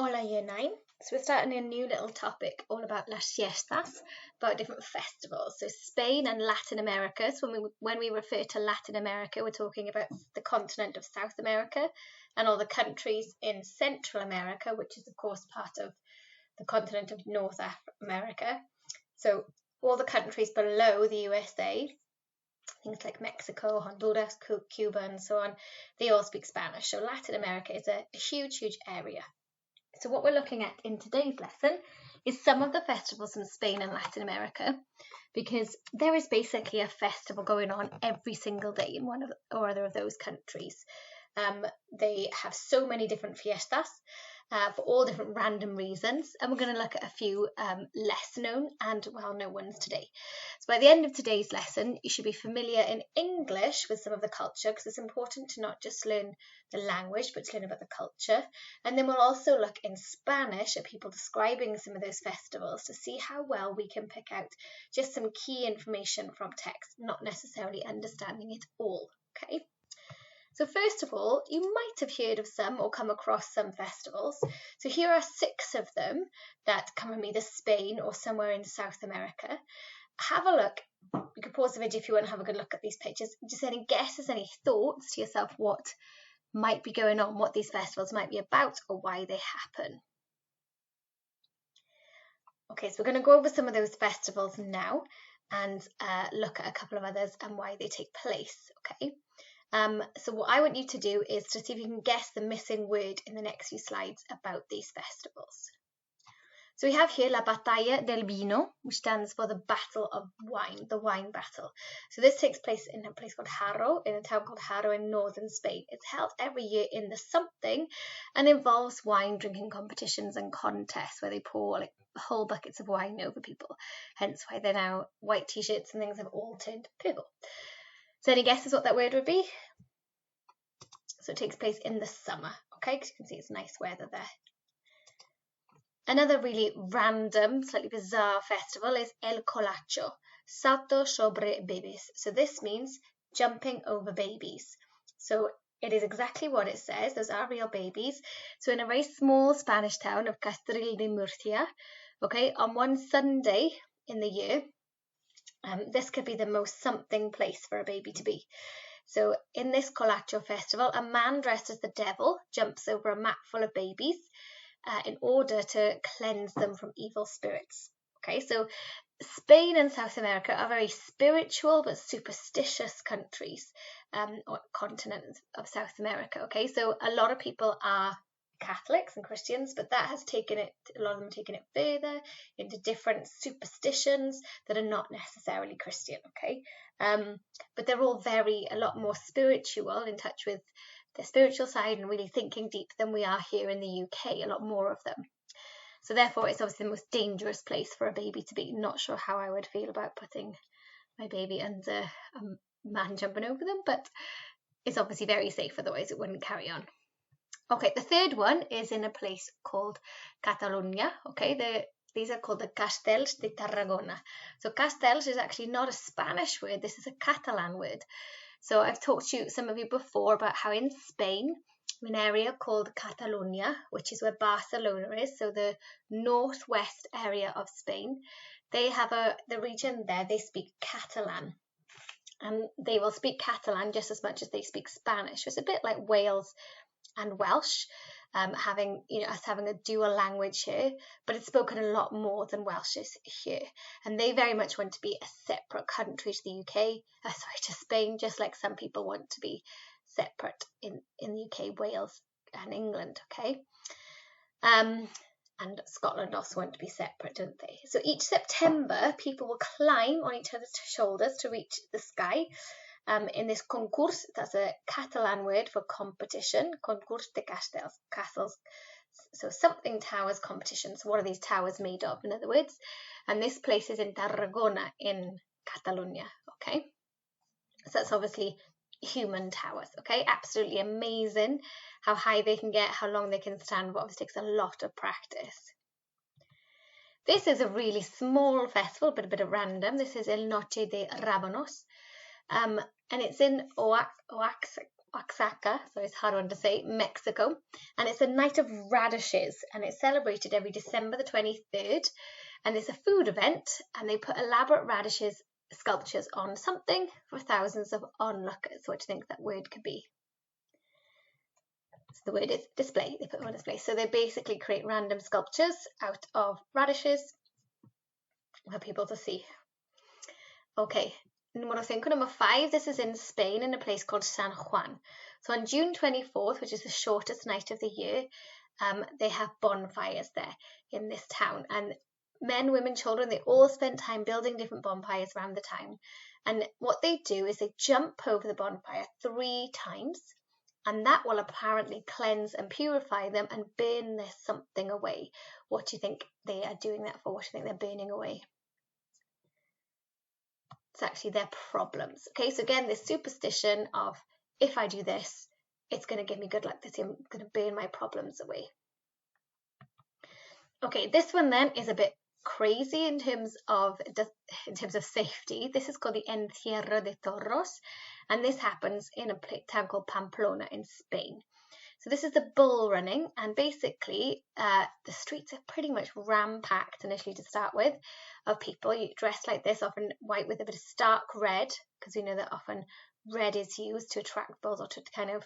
Hola Year 9. So we're starting a new little topic all about Las Fiestas, about different festivals. So Spain and Latin America. So when we refer to Latin America, we're talking about the continent of South America and all the countries in Central America, which is of course part of the continent of North America. So all the countries below the USA, things like Mexico, Honduras, Cuba, and so on, they all speak Spanish. So Latin America is a huge, huge area. So what we're looking at in today's lesson is some of the festivals in Spain and Latin America, because there is basically a festival going on every single day in one or other of those countries. They have so many different fiestas for all different random reasons, and we're going to look at a few less known and well-known ones today. So by the end of today's lesson, you should be familiar in English with some of the culture, because it's important to not just learn the language, but to learn about the culture. And then we'll also look in Spanish at people describing some of those festivals to see how well we can pick out just some key information from text, not necessarily understanding it all, okay? So first of all, you might have heard of some or come across some festivals. So here are 6 of them that come from either Spain or somewhere in South America. Have a look. You can pause the video if you want to have a good look at these pictures. Just any guesses, any thoughts to yourself what might be going on, what these festivals might be about, or why they happen. Okay, so we're going to go over some of those festivals now and look at a couple of others and why they take place, okay? So what I want you to do is to see if you can guess the missing word in the next few slides about these festivals. So we have here La Batalla del Vino, which stands for the Battle of Wine, the wine battle. So this takes place in a place called Haro, in a town called Haro in northern Spain. It's held every year in the something and involves wine drinking competitions and contests where they pour like whole buckets of wine over people. Hence why they're now white t-shirts and things have all turned purple. So any guesses what that word would be? So it takes place in the summer, okay? Because you can see it's nice weather there. Another really random, slightly bizarre festival is El Colacho, Salto sobre Bebés. So this means jumping over babies. So it is exactly what it says. Those are real babies. So in a very small Spanish town of Castril de Murcia, okay, on one Sunday in the year, this could be the most something place for a baby to be. So in this Colacho festival, a man dressed as the devil jumps over a mat full of babies in order to cleanse them from evil spirits. Okay, so Spain and South America are very spiritual but superstitious countries, or continent of South America. Okay, so a lot of people are Catholics and Christians, but that has taken it, a lot of them have taken it further into different superstitions that are not necessarily Christian, okay? But they're all a lot more spiritual, in touch with their spiritual side and really thinking deep than we are here in the UK, a lot more of them. So therefore, it's obviously the most dangerous place for a baby to be. Not sure how I would feel about putting my baby under a man jumping over them, but it's obviously very safe, otherwise it wouldn't carry on. Okay, the third one is in a place called Catalonia. Okay, these are called the Castells de Tarragona. So Castells is actually not a Spanish word. This is a Catalan word. So I've talked to some of you before about how in Spain, an area called Catalonia, which is where Barcelona is, so the northwest area of Spain, they have the region there, they speak Catalan. And they will speak Catalan just as much as they speak Spanish. It's a bit like Wales and Welsh, having a dual language here, but it's spoken a lot more than Welsh is here. And they very much want to be a separate country to the UK, to Spain, just like some people want to be separate in the UK, Wales and England, okay? And Scotland also want to be separate, don't they? So each September, people will climb on each other's shoulders to reach the sky. In this concurs, that's a Catalan word for competition, concurs de castells, castles. So something towers competition. So what are these towers made of, in other words? And this place is in Tarragona in Catalonia, okay? So that's obviously human towers, okay? Absolutely amazing how high they can get, how long they can stand, but obviously takes a lot of practice. This is a really small festival, but a bit of random. This is El Noche de Rabanos. And it's in Oaxaca, Oaxaca, so it's a hard one to say, Mexico, and it's a night of radishes, and it's celebrated every December the 23rd, and it's a food event, and they put elaborate radishes sculptures on something for thousands of onlookers. What do you think that word could be? So the word is display. They put them on display. So they basically create random sculptures out of radishes for people to see. Okay, number 5, this is in Spain in a place called San Juan. So on June 24th, which is the shortest night of the year, they have bonfires there in this town. And men, women, children, they all spend time building different bonfires around the town. And what they do is they jump over the bonfire 3 times, and that will apparently cleanse and purify them and burn this something away. What do you think they are doing that for? What do you think they're burning away? It's actually their problems. Okay, so again, this superstition of, if I do this, it's going to give me good luck. I'm going to burn my problems away. Okay, this one then is a bit crazy in terms of safety. This is called the Encierro de Toros, and this happens in a town called Pamplona in Spain. So this is the bull running, and basically the streets are pretty much ram-packed initially to start with of people dressed like this, often white with a bit of stark red, because we know that often red is used to attract bulls or to kind of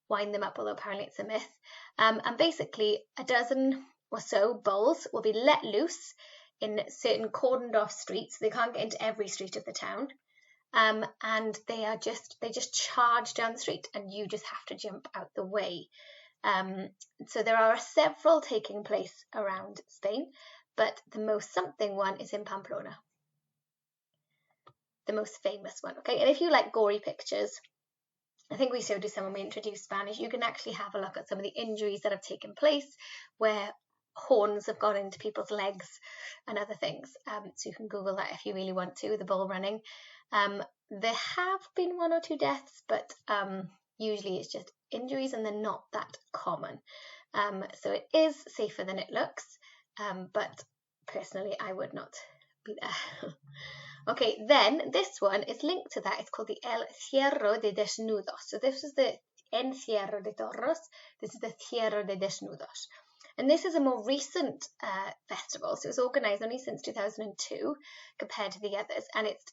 wind them up, although apparently it's a myth. And basically a dozen or so bulls will be let loose in certain cordoned off streets. They can't get into every street of the town. And they just charge down the street, and you just have to jump out the way. So there are several taking place around Spain, but the most something one is in Pamplona, the most famous one. Okay, and if you like gory pictures, I think we showed you some when we introduced Spanish, you can actually have a look at some of the injuries that have taken place where horns have gone into people's legs and other things. So you can Google that if you really want to, the bull running. There have been 1 or 2 deaths, but usually it's just injuries and they're not that common. So it is safer than it looks, but personally I would not be there. Okay, then this one is linked to that. It's called the El Cierro de Desnudos. So this is the Encierro de Toros. This is the Cierro de Desnudos. And this is a more recent festival, so it was organised only since 2002 compared to the others, and it's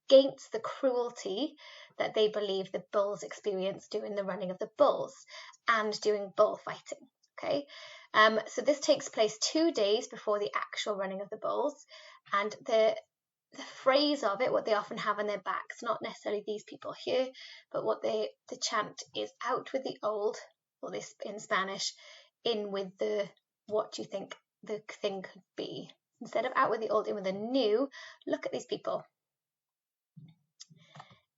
against the cruelty that they believe the bulls experience during the running of the bulls and during bullfighting. Okay, so this takes place 2 days before the actual running of the bulls, and the phrase of it, what they often have on their backs, not necessarily these people here, but what the chant is, out with the old, or this in Spanish, in with the, what do you think the thing could be? Instead of out with the old, in with the new. Look at these people.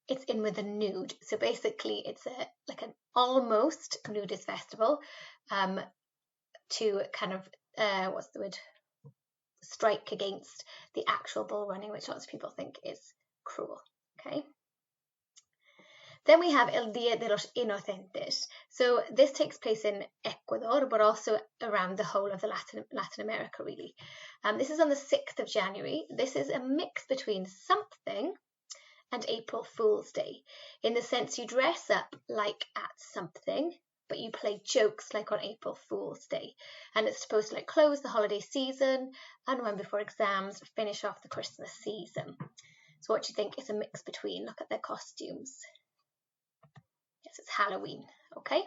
It's in with the nude. So basically it's like an almost nudist festival to kind of, what's the word? Strike against the actual bull running, which lots of people think is cruel. Okay. Then we have El Día de los Inocentes. So this takes place in Ecuador, but also around the whole of the Latin America, really. This is on the 6th of January. This is a mix between something and April Fool's Day, in the sense you dress up like at something, but you play jokes like on April Fool's Day. And it's supposed to like close the holiday season, unwind before exams, finish off the Christmas season. So what do you think is a mix between? Look at their costumes. Yes, it's Halloween, okay?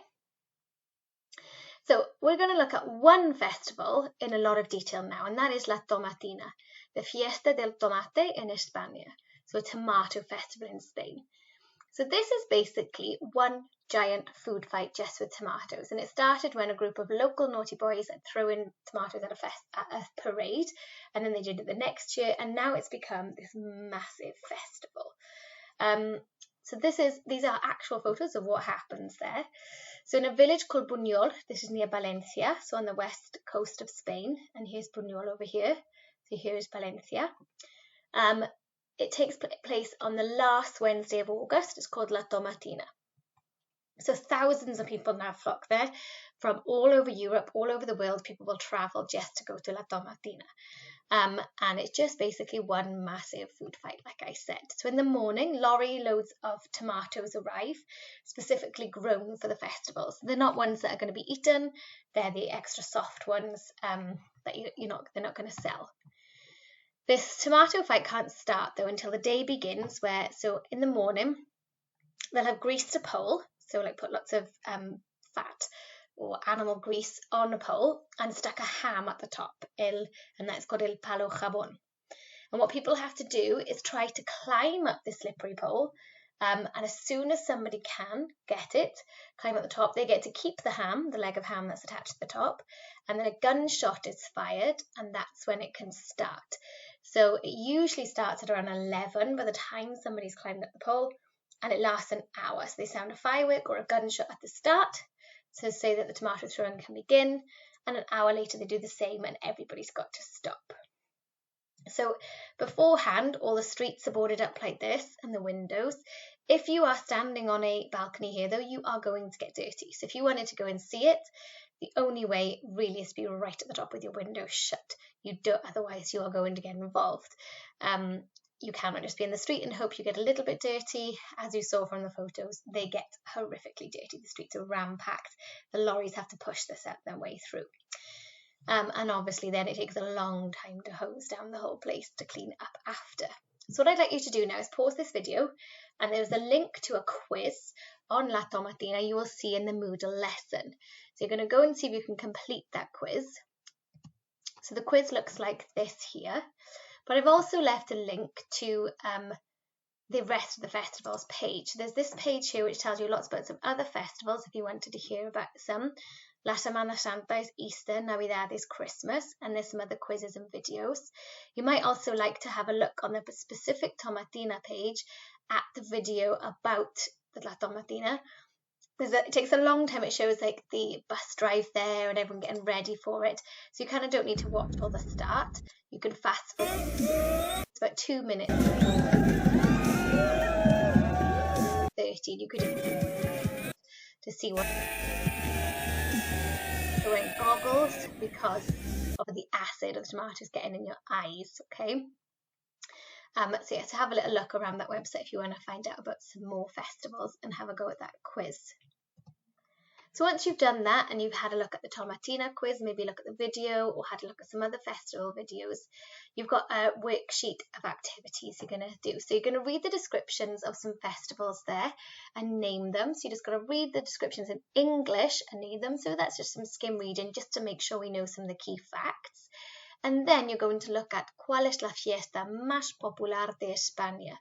So we're going to look at one festival in a lot of detail now, and that is La Tomatina, the Fiesta del Tomate in España. So a tomato festival in Spain. So this is basically one giant food fight just with tomatoes, and it started when a group of local naughty boys threw in tomatoes at a parade, and then they did it the next year, and now it's become this massive festival. So these are actual photos of what happens there. So in a village called Buñol, this is near Valencia, so on the west coast of Spain, and here's Buñol over here. So here's Valencia. It takes place on the last Wednesday of August. It's called La Tomatina. So thousands of people now flock there from all over Europe, all over the world. People will travel just to go to La Tomatina. And it's just basically one massive food fight, like I said. So in the morning, lorry loads of tomatoes arrive, specifically grown for the festivals. They're not ones that are going to be eaten. They're the extra soft ones that they're not going to sell. This tomato fight can't start though until the day begins, so in the morning they'll have greased a pole, so like put lots of fat or animal grease on a pole and stuck a ham at the top, and that's called el palo jabón. And what people have to do is try to climb up the slippery pole, and as soon as somebody can get it, climb up the top, they get to keep the ham, the leg of ham that's attached to the top, and then a gunshot is fired, and that's when it can start. So it usually starts at around 11 by the time somebody's climbed up the pole, and it lasts an hour. So they sound a firework or a gunshot at the start to say that the tomato throwing can begin, and an hour later they do the same and everybody's got to stop. So beforehand, all the streets are boarded up like this and the windows. If you are standing on a balcony here, though, you are going to get dirty. So if you wanted to go and see it, the only way really is to be right at the top with your window shut. Otherwise you are going to get involved. You cannot just be in the street and hope you get a little bit dirty. As you saw from the photos, they get horrifically dirty. The streets are ram-packed. The lorries have to push this out their way through. And obviously then it takes a long time to hose down the whole place to clean up after. So what I'd like you to do now is pause this video, and there's a link to a quiz on La Tomatina you will see in the Moodle lesson. So you're going to go and see if you can complete that quiz. So the quiz looks like this here, but I've also left a link to the rest of the festivals page. There's this page here which tells you lots about some other festivals if you wanted to hear about some. La Semana Santa is Easter, Navidad is Christmas, and there's some other quizzes and videos. You might also like to have a look on the specific Tomatina page at the video about the La Tomatina, because it takes a long time. It shows like the bus drive there and everyone getting ready for it. So you kind of don't need to watch till the start. You can fast forward. It's about 2 minutes. 13. You could to see what. Wearing goggles because of the acid of the tomatoes getting in your eyes, okay? So yeah, so have a little look around that website if you want to find out about some more festivals and have a go at that quiz. So once you've done that and you've had a look at the Tomatina quiz, maybe look at the video or had a look at some other festival videos, you've got a worksheet of activities you're going to do. So you're going to read the descriptions of some festivals there and name them. So you just got to read the descriptions in English and name them. So that's just some skim reading just to make sure we know some of the key facts. And then you're going to look at ¿Cuál es la fiesta más popular de España?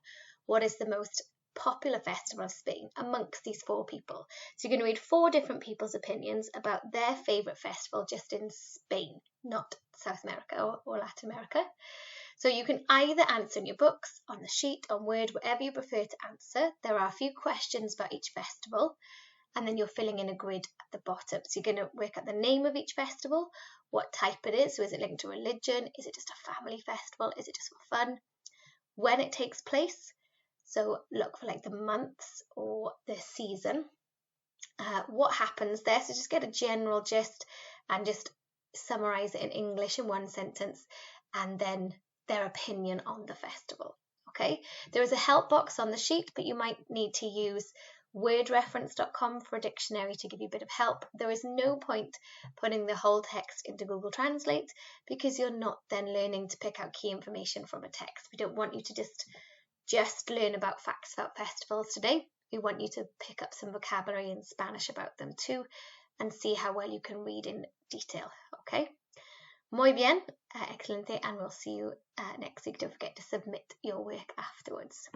What is the most popular festival of Spain amongst these 4 people? So you're going to read 4 different people's opinions about their favourite festival just in Spain, not South America or Latin America. So you can either answer in your books, on the sheet, on Word, whatever you prefer to answer. There are a few questions about each festival, and then you're filling in a grid at the bottom. So you're going to work out the name of each festival, what type it is. So is it linked to religion? Is it just a family festival? Is it just for fun? When it takes place. So look for like the months or the season. What happens there? So just get a general gist and just summarise it in English in one sentence, and then their opinion on the festival. Okay, there is a help box on the sheet, but you might need to use wordreference.com for a dictionary to give you a bit of help. There is no point putting the whole text into Google Translate because you're not then learning to pick out key information from a text. We don't want you to just learn about facts about festivals today. We want you to pick up some vocabulary in Spanish about them too and see how well you can read in detail. Okay? Muy bien, excelente, and we'll see you next week. Don't forget to submit your work afterwards.